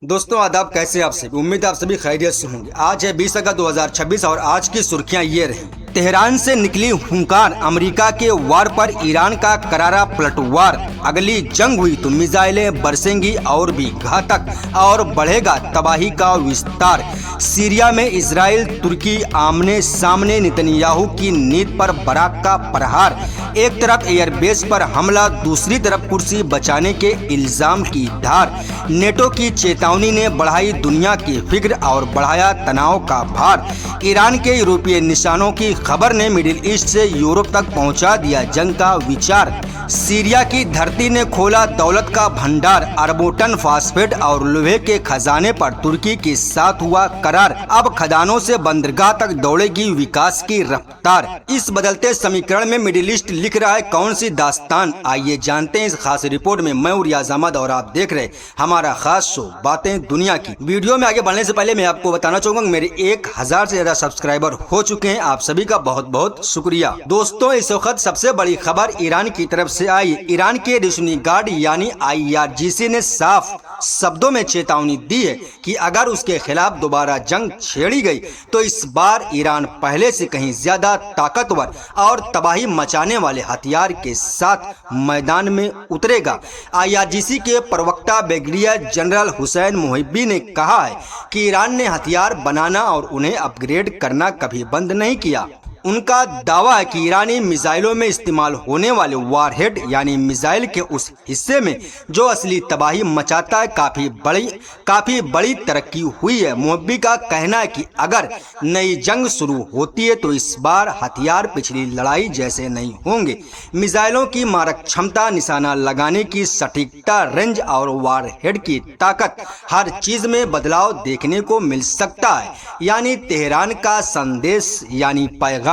दोस्तों आदाब, कैसे आप सभी। उम्मीद है आप सभी खैरियत से होंगे। आज है 20 अगस्त 2026 और आज की सुर्खियां ये रही। तेहरान से निकली हुंकार, अमेरिका के वार पर ईरान का करारा पलटवार। अगली जंग हुई तो मिसाइलें बरसेंगी और भी घातक, और बढ़ेगा तबाही का विस्तार। सीरिया में इजराइल तुर्की आमने सामने, नेतन्याहू की नींद पर बराक का प्रहार। एक तरफ एयरबेस पर हमला, दूसरी तरफ कुर्सी बचाने के इल्जाम की धार। नेटो की चेतावनी ने बढ़ाई दुनिया की फिक्र और बढ़ाया तनाव का भार। ईरान के यूरोपीय निशानों की खबर ने मिडिल ईस्ट से यूरोप तक पहुंचा दिया जंग का विचार। सीरिया की धरती ने खोला दौलत का भंडार। अरबों टन फास्फेट और लोहे के खजाने पर तुर्की के साथ हुआ करार। अब खदानों से बंदरगाह तक दौड़ेगी विकास की रफ्तार। इस बदलते समीकरण में मिडिल ईस्ट लिख रहा है कौन सी दास्तान। आइए जानते हैं इस खास रिपोर्ट में। मैं रियाज अहमद और आप देख रहे हमारा खास शो बातें दुनिया की। वीडियो में आगे बढ़ने से पहले मैं आपको बताना चाहूंगा मेरे 1000 से ज्यादा सब्सक्राइबर हो चुके हैं। आप सभी का बहुत बहुत शुक्रिया। दोस्तों इस वक्त सबसे बड़ी खबर ईरान की तरफ से आई। ईरान के रिजवी गार्ड यानी IRGC ने साफ शब्दों में चेतावनी दी है कि अगर उसके खिलाफ दोबारा जंग छेड़ी गई तो इस बार ईरान पहले से कहीं ज्यादा ताकतवर और तबाही मचाने वाले हथियार के साथ मैदान में उतरेगा। IRGC के प्रवक्ता ब्रिगेडियर जनरल हुसैन मोहिब्बी ने कहा है कि ईरान ने हथियार बनाना और उन्हें अपग्रेड करना कभी बंद नहीं किया। उनका दावा है कि ईरानी मिसाइलों में इस्तेमाल होने वाले वारहेड यानी मिसाइल के उस हिस्से में जो असली तबाही मचाता है काफी बड़ी तरक्की हुई है। मोहब्बी का कहना है कि अगर नई जंग शुरू होती है तो इस बार हथियार पिछली लड़ाई जैसे नहीं होंगे। मिसाइलों की मारक क्षमता, निशाना लगाने की सटीकता, रेंज और वारहेड की ताकत, हर चीज में बदलाव देखने को मिल सकता है। यानी तेहरान का संदेश यानी पैगाम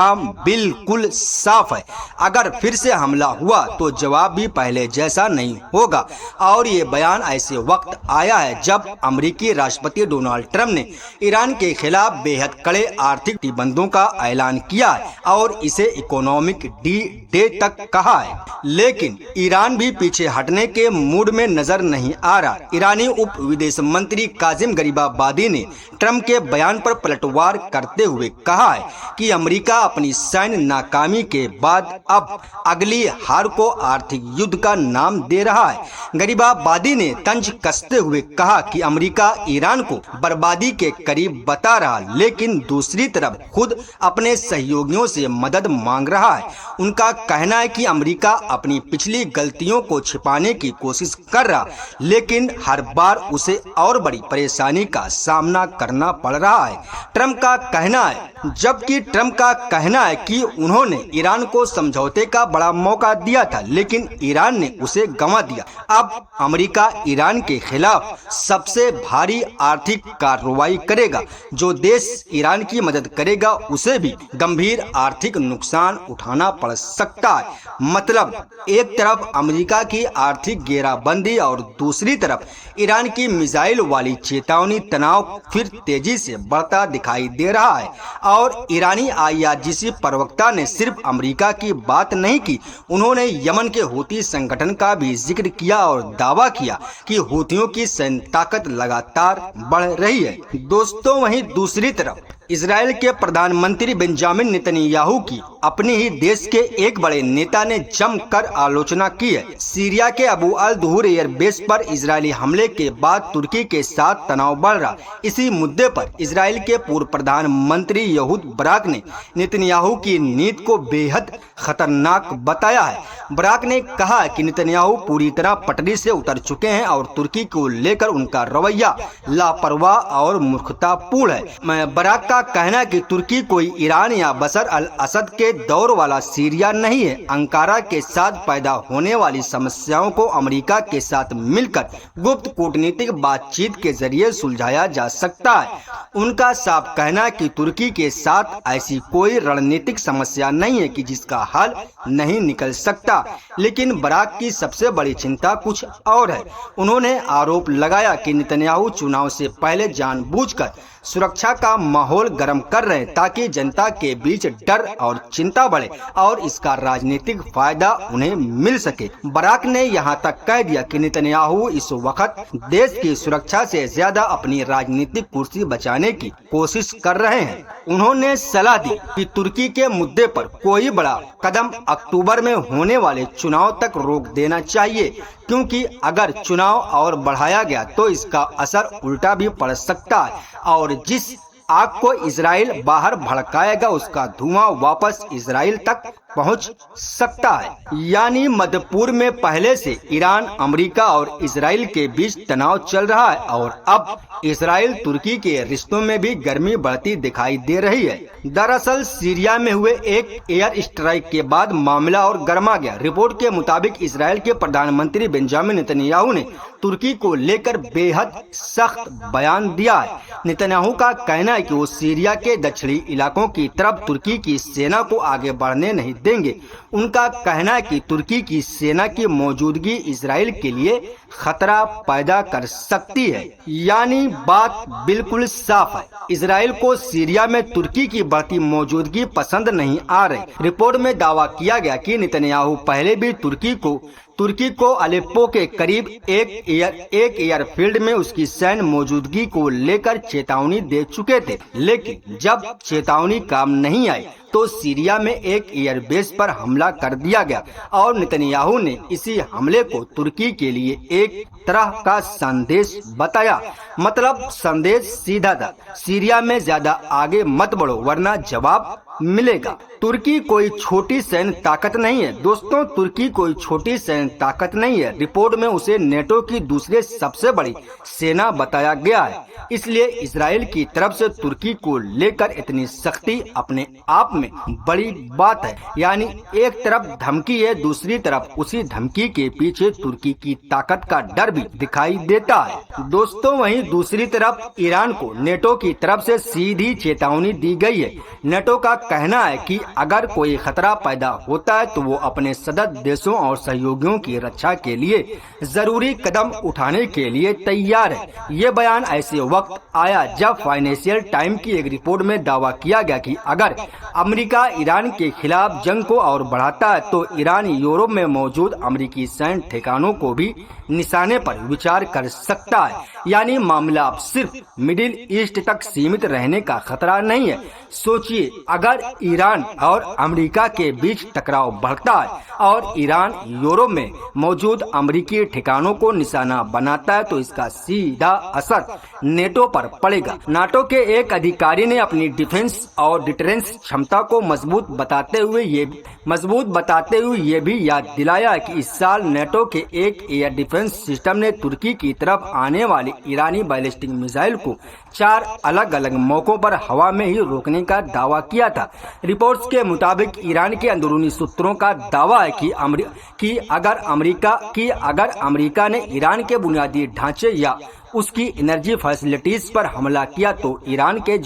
बिल्कुल साफ है। अगर फिर से हमला हुआ तो जवाब भी पहले जैसा नहीं होगा। और ये बयान ऐसे वक्त आया है जब अमेरिकी राष्ट्रपति डोनाल्ड ट्रंप ने ईरान के खिलाफ बेहद कड़े आर्थिक प्रतिबंधों का ऐलान किया है और इसे इकोनॉमिक डी-डे तक कहा है। लेकिन ईरान भी पीछे हटने के मूड में नजर नहीं आ रहा। ईरानी उप विदेश मंत्री काजिम गरीबाबादी ने ट्रंप के बयान पर पलटवार करते हुए कहा है कि अमेरिका अपनी सैन्य नाकामी के बाद अब अगली हार को आर्थिक युद्ध का नाम दे रहा है। गरीबाबादी ने तंज कसते हुए कहा कि अमेरिका ईरान को बर्बादी के करीब बता रहा, लेकिन दूसरी तरफ खुद अपने सहयोगियों से मदद मांग रहा है। उनका कहना है कि अमेरिका अपनी पिछली गलतियों को छिपाने की कोशिश कर रहा, लेकिन हर बार उसे और बड़ी परेशानी का सामना करना पड़ रहा है। ट्रंप का कहना है जबकि ट्रंप का कहना है कि उन्होंने ईरान को समझौते का बड़ा मौका दिया था, लेकिन ईरान ने उसे गंवा दिया। अब अमेरिका ईरान के खिलाफ सबसे भारी आर्थिक कार्रवाई करेगा। जो देश ईरान की मदद करेगा उसे भी गंभीर आर्थिक नुकसान उठाना पड़ सकता है। मतलब एक तरफ अमेरिका की आर्थिक घेराबंदी और दूसरी तरफ ईरान की मिसाइल वाली चेतावनी। तनाव फिर तेजी से बढ़ता दिखाई दे रहा है। और ईरानी IRGC प्रवक्ता ने सिर्फ अमेरिका की बात नहीं की, उन्होंने यमन के हूती संगठन का भी जिक्र किया और दावा किया कि हूतियों की सैन्य ताकत लगातार बढ़ रही है। दोस्तों वहीं दूसरी तरफ इजराइल के प्रधानमंत्री बेंजामिन नेतन्याहू की अपने ही देश के एक बड़े नेता ने जमकर आलोचना की है। सीरिया के अबू अल दुहूर एयरबेस पर इजरायली हमले के बाद तुर्की के साथ तनाव बढ़ रहा। इसी मुद्दे पर इजराइल के पूर्व प्रधानमंत्री यहूद बराक ने नेतन्याहू की नीति को बेहद खतरनाक बताया है। बराक ने कहा कि नेतन्याहू पूरी तरह पटरी से उतर चुके हैं और तुर्की को लेकर उनका रवैया लापरवाह और मूर्खतापूर्ण है। बराक का कहना है कि तुर्की कोई ईरान या बशर अल असद के दौर वाला सीरिया नहीं है। अंकारा के साथ पैदा होने वाली समस्याओं को अमेरिका के साथ मिलकर गुप्त कूटनीतिक बातचीत के जरिए सुलझाया जा सकता है। उनका साफ कहना है कि तुर्की के साथ ऐसी कोई रणनीतिक समस्या नहीं है कि जिसका हल नहीं निकल सकता। लेकिन बराक की सबसे बड़ी चिंता कुछ और है। उन्होंने आरोप लगाया कि नेतन्याहू चुनाव से पहले जानबूझकर सुरक्षा का माहौल माहौल गर्म कर रहे हैं ताकि जनता के बीच डर और चिंता बढ़े और इसका राजनीतिक फायदा उन्हें मिल सके। बराक ने यहाँ तक कह दिया कि नेतन्याहू इस वक्त देश की सुरक्षा से ज्यादा अपनी राजनीतिक कुर्सी बचाने की कोशिश कर रहे हैं। उन्होंने सलाह दी कि तुर्की के मुद्दे पर कोई बड़ा कदम अक्टूबर में होने वाले चुनाव तक रोक देना चाहिए, क्योंकि अगर चुनाव और बढ़ाया गया तो इसका असर उल्टा भी पड़ सकता है और जिस आग को इजराइल बाहर भड़काएगा उसका धुआं वापस इजराइल तक पहुंच सकता है। यानी मध्य पूर्व में पहले से ईरान, अमेरिका और इजराइल के बीच तनाव चल रहा है और अब इजराइल तुर्की के रिश्तों में भी गर्मी बढ़ती दिखाई दे रही है। दरअसल सीरिया में हुए एक एयर स्ट्राइक के बाद मामला और गर्मा गया। रिपोर्ट के मुताबिक इजराइल के प्रधानमंत्री बेंजामिन नेतन्याहू ने तुर्की को लेकर बेहद सख्त बयान दिया है। नेतन्याहू का कहना है कि वो सीरिया के दक्षिणी इलाकों की तरफ तुर्की की सेना को आगे बढ़ने नहीं देंगे। उनका कहना है कि तुर्की की सेना की मौजूदगी इजराइल के लिए खतरा पैदा कर सकती है। यानी बात बिल्कुल साफ है, इजराइल को सीरिया में तुर्की की बढ़ती मौजूदगी पसंद नहीं आ रही। रिपोर्ट में दावा किया गया कि नेतन्याहू पहले भी तुर्की को अलेप्पो के करीब एक एयरफील्ड में उसकी सैन्य मौजूदगी को लेकर चेतावनी दे चुके थे, लेकिन जब चेतावनी काम नहीं आई तो सीरिया में एक एयरबेस पर हमला कर दिया गया और नेतन्याहू ने इसी हमले को तुर्की के लिए एक तरह का संदेश बताया। मतलब संदेश सीधा था, सीरिया में ज्यादा आगे मत बढ़ो वरना जवाब मिलेगा। तुर्की कोई छोटी सैन्य ताकत नहीं है दोस्तों, तुर्की कोई छोटी सैन्य ताकत नहीं है। रिपोर्ट में उसे नेटो की दूसरे सबसे बड़ी सेना बताया गया है। इसलिए इजराइल की तरफ से तुर्की को लेकर इतनी सख्ती अपने आप में बड़ी बात है। यानी एक तरफ धमकी है, दूसरी तरफ उसी धमकी के पीछे तुर्की की ताकत का डर भी दिखाई देता है। दोस्तों वहीं दूसरी तरफ ईरान को नेटो की तरफ से सीधी चेतावनी दी गई है। नेटो का कहना है कि अगर कोई खतरा पैदा होता है तो वो अपने सदस्य देशों और सहयोगियों की रक्षा के लिए जरूरी कदम उठाने के लिए तैयार है। ये बयान ऐसे वक्त आया जब फाइनेंशियल टाइम की एक रिपोर्ट में दावा किया गया कि अगर अमेरिका ईरान के खिलाफ जंग को और बढ़ाता है तो ईरान यूरोप में मौजूद अमेरिकी सैन्य ठिकानों को भी निशाने पर विचार कर सकता है। यानी मामला अब सिर्फ मिडिल ईस्ट तक सीमित रहने का खतरा नहीं है। सोचिए अगर ईरान और अमेरिका के बीच टकराव बढ़ता है और ईरान यूरोप में मौजूद अमेरिकी ठिकानों को निशाना बनाता है तो इसका सीधा असर नेटो पर पड़ेगा। नाटो के एक अधिकारी ने अपनी डिफेंस और डिटरेंस क्षमता को मजबूत बताते हुए ये भी याद दिलाया कि इस साल नेटो के एक एयर डिफेंस सिस्टम ने तुर्की की तरफ आने वाली ईरानी बैलिस्टिक मिसाइल को 4 अलग अलग मौकों पर हवा में ही रोकने का दावा किया था। रिपोर्ट्स के मुताबिक ईरान के अंदरूनी सूत्रों का दावा है कि अगर अमेरिका ने ईरान के बुनियादी ढांचे या उसकी एनर्जी फैसिलिटीज पर हमला किया तो ईरान के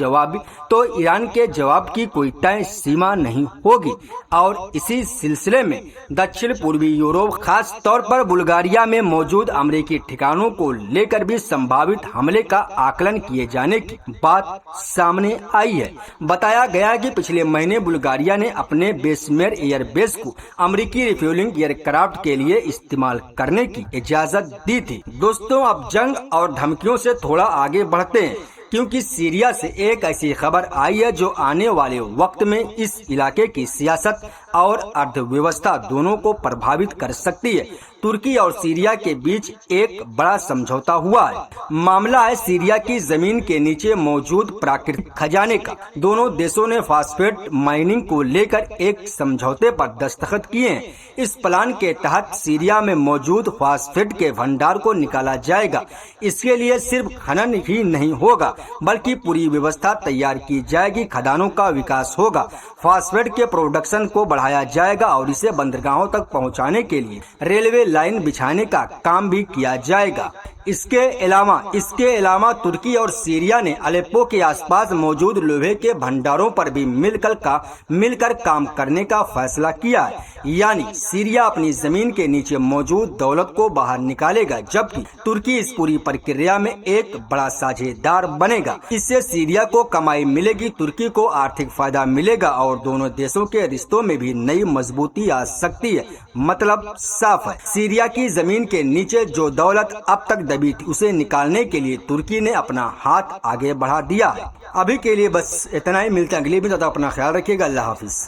जवाब की कोई तय सीमा नहीं होगी। और इसी सिलसिले में दक्षिण पूर्वी यूरोप खास तौर पर बुल्गारिया में मौजूद अमेरिकी ठिकानों को लेकर भी संभावित हमले का आकलन किए जाने की बात सामने आई है। बताया गया कि पिछले महीने बुल्गारिया ने अपने बेसमेर एयरबेस को अमेरिकी रिफ्यूलिंग एयरक्राफ्ट के लिए इस्तेमाल करने की इजाजत दी थी। दोस्तों अब जंग और धमकियों से थोड़ा आगे बढ़ते हैं, क्योंकि सीरिया से एक ऐसी खबर आई है जो आने वाले वक्त में इस इलाके की सियासत और अर्थव्यवस्था दोनों को प्रभावित कर सकती है। तुर्की और सीरिया के बीच एक बड़ा समझौता हुआ है। मामला है सीरिया की जमीन के नीचे मौजूद प्राकृतिक खजाने का। दोनों देशों ने फास्फेट माइनिंग को लेकर एक समझौते पर दस्तखत किए हैं। इस प्लान के तहत सीरिया में मौजूद फास्फेट के भंडार को निकाला जाएगा। इसके लिए सिर्फ खनन ही नहीं होगा बल्कि पूरी व्यवस्था तैयार की जाएगी। खदानों का विकास होगा, फास्फेट के प्रोडक्शन को बढ़ाया जाएगा और इसे बंदरगाहों तक पहुंचाने के लिए रेलवे लाइन बिछाने का काम भी किया जाएगा। इसके अलावा तुर्की और सीरिया ने अलेप्पो के आसपास मौजूद लोहे के भंडारों पर भी मिलकर काम करने का फैसला किया है। यानी सीरिया अपनी जमीन के नीचे मौजूद दौलत को बाहर निकालेगा, जबकि तुर्की इस पूरी प्रक्रिया में एक बड़ा साझेदार बनेगा। इससे सीरिया को कमाई मिलेगी, तुर्की को आर्थिक फायदा मिलेगा और दोनों देशों के रिश्तों में भी नई मजबूती आ सकती है। मतलब साफ है, सीरिया की जमीन के नीचे जो दौलत अब तक दबी थी उसे निकालने के लिए तुर्की ने अपना हाथ आगे बढ़ा दिया है। अभी के लिए बस इतना ही, मिलते हैं अगली वीडियो। तो अपना ख्याल रखिएगा। अल्लाह हाफिज।